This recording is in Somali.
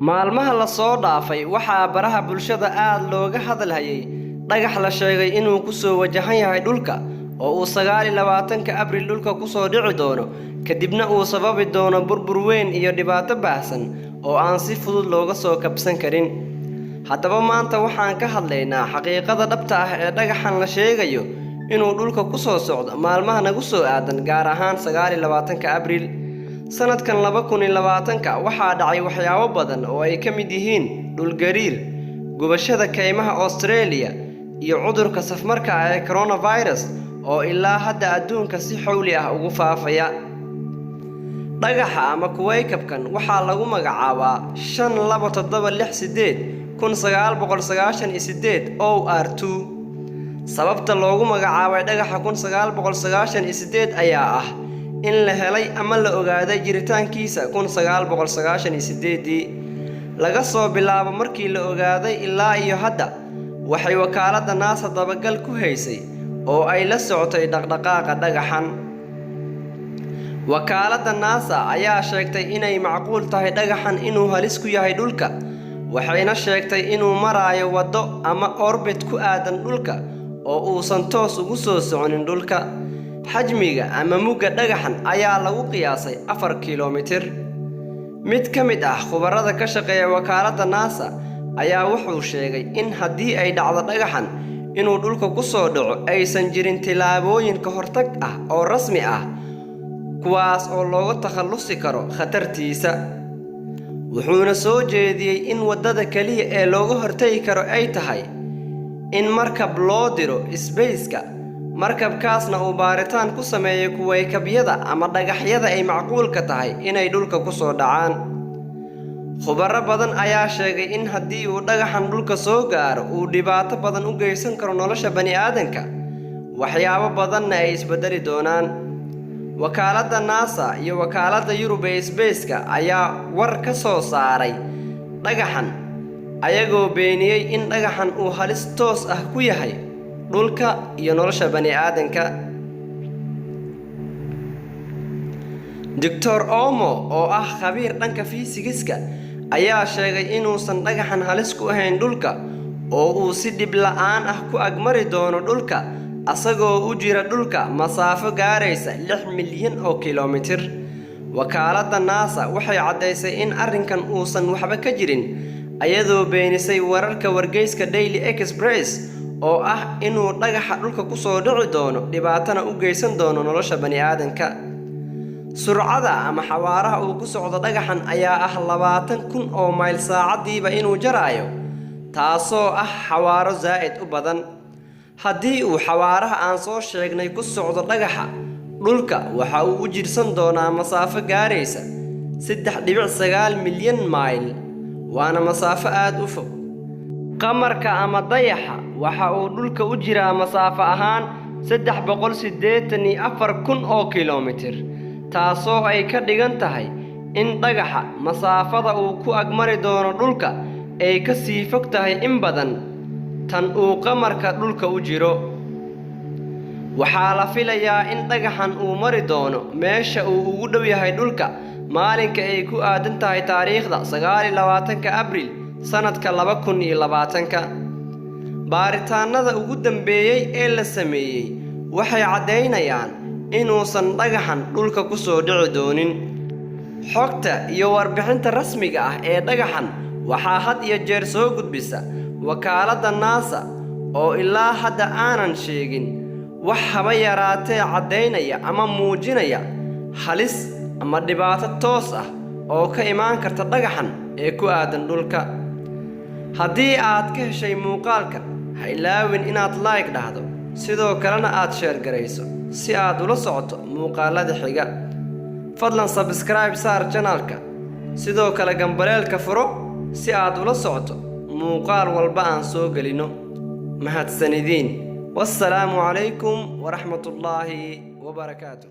maalmaha la soo dhaafay waxaa baraha bulshada aad looga hadalhayay dhagax la sheegay inuu ku soo wajahan yahay dhulka oo uu 29 Abriil dhulka ku soo dhici doono kadibna uu sababi doono burbur weyn iyo dhibaato baahsan oo aan si fudud looga soo kabsan karin. haddaba maanta waxaan ka hadlaynaa xaqiiqada dhabta ah ee dhagaxan la sheegayo inuu dhulka ku soo socdo maalmaha nagu soo aadan gaar ahaan 29 Abriil sanadkan 2020 waxaa dhacay waxyaabo badan oo ay ka mid yihiin dhul gariir, gubashada kaymaha Australia iyo cudurka safmarka ah ee coronavirus oo ilaa hadda adduunka si xawli ah ugu faafaya. dhagaxa ama kuwaykabkan waxaa lagu magacaabaa 5276 OR2. sababta loogu magacaabay dhagaxa 1998 ayaa ah in la helay ama la ogaaday jiritaankiisa 1998 laga soo bilaabo markii la ogaaday ilaa iyo hadda waxay wakaaladda NASA dabagal ku haysay oo ay la socotay dhaqdhaqaaqa dhagaxan. wakaaladda NASA ayaa sheegtay inay macquul tahay dhagaxan inuu halis ku yahay dhulka, waxayna sheegtay inuu maraayo waddo ama orbit ku aadan dhulka oo uusan toos ugu soo soconin dhulka. xajmiga ama mugga dhagaxan ayaa lagu qiyaasay 4 kiiloomitir. mid ka mid ah khubarada ka shaqeeya wakaaladda NASA ayaa wuxuu sheegay in haddii ay dhacdo dhagaxan inuu dhulka ku soo dhaco aysan jirin tillaabooyin ka hortag ah oo rasmi ah kuwaas oo looga takhalusi karo khatartiisa. wuxuuna soo jeediyey in waddada kaliya ee looga hortagi karo ay tahay in markab loo diro isbeyska, markabkaasna uu baaritaan ku sameeyo kuwaykabyada ama dhagaxyada ay macquulka tahay inay dhulka ku soo dhacaan. khubaro badan ayaa sheegay in haddii uu dhagaxan dhulka soo gaaro uu dhibaato badan u geysan karo nolosha bani'aadanka, waxyaabo badanna ay isbedeli doonaan. wakaaladda NASA iyo wakaaladda Yurub ee Isbeyska ayaa war ka soo saaray dhagaxan ayagoo beeniyey in dhagaxan uu halis toos ah ku yahay dhulka iyo nolosha bani'aadanka. Dr. Omo oo ah khabiir dhanka fiisigiska ayaa sheegay inuusan dhagaxan halis ku ahayn dhulka oo uu si dhib la'aan ah ku agmari doono dhulka asagoo u jira dhulka masaafo gaaraysa 6 milyan oo kiiloomitir. wakaaladda NASA waxay caddaysay in arrinkan uusan waxba ka jirin ayadoo beenisay wararka wargeyska Daily Express oo ah inuu dhagaxa dhulka ku soo dhici doono dhibaatana u geysan doono nolosha bani'aadanka. surcada ama xawaaraha uu ku socdo dhagaxan ayaa ah 20,000 oo mayl saacadiiba inuu jaraayo, taasoo ah xawaaro zaa'id u badan. haddii uu xawaaraha aan soo sheegnay ku socdo dhagaxa dhulka waxa uu u jirsan doonaa masaafo gaaraysa 3.9 milyan mayl, waana masaafo aad u fog. qamarka ama dayaxa waxa uu dhulka u jiraa masaafo ahaan 384,000 oo kiiloomitir, taasoo ay ka dhigan tahay in dhagaxa masaafada uu ku agmari doono dhulka ay ka sii fog tahay in badan tan uu qamarka dhulka u jiro. waxaa la filayaa in dhagaxan uu mari doono meesha uu ugu dhow yahay dhulka maalinka ay ku aadan tahay taariikhda 29 Abriil sanadka 2020. baaritaanada ugu dambeeyay ee la sameeyey waxay caddaynayaan inuusan dhagaxan dhulka ku soo dhici doonin. xogta iyo warbixinta rasmiga ah ee dhagaxan waxaa had iyo jeer soo gudbisa wakaaladda NASA oo ilaa hadda aanan sheegin wax haba yaraatee caddaynaya ama muujinaya halis ama dhibaato toos ah oo ka imaan karta dhagaxan ee ku aadan dhulka. haddii aad ka heshay muuqaalkan ha ilaawin inaad like dhahdo, sidoo kalena aad share garayso si aad ula socoto muuqaalada xiga. fadlan subscribe saar channelka, sidoo kale gambaleelka furo si aad ula socoto muuqaal walba aan soo gelino. mahadsanidin. wassalaamu calaykum waraxmatullaahi wabarakaatuh.